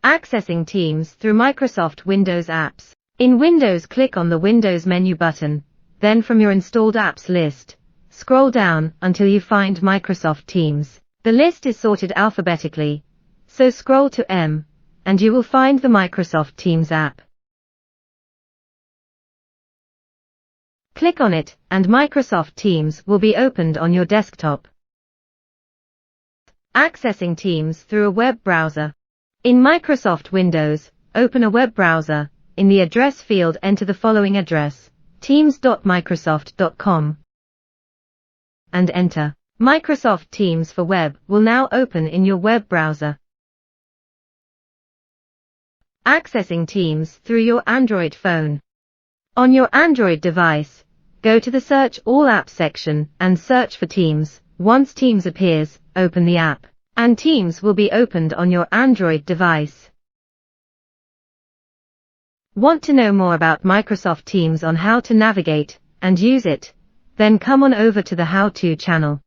Accessing Teams through Microsoft Windows apps. In Windows, click on the Windows menu button, then from your installed apps list, scroll down until you find Microsoft Teams. The list is sorted alphabetically, so scroll to M, and you will find the Microsoft Teams app. Click on it, and Microsoft Teams will be opened on your desktop. Accessing Teams through a web browser. In Microsoft Windows, open a web browser. In the address field, enter the following address, teams.microsoft.com, and enter. Microsoft Teams for Web will now open in your web browser. Accessing Teams through your Android phone. On your Android device, go to the Search All Apps section and search for Teams. Once Teams appears, open the app, and Teams will be opened on your Android device. Want to know more about Microsoft Teams on how to navigate and use it? Then come on over to the How To channel.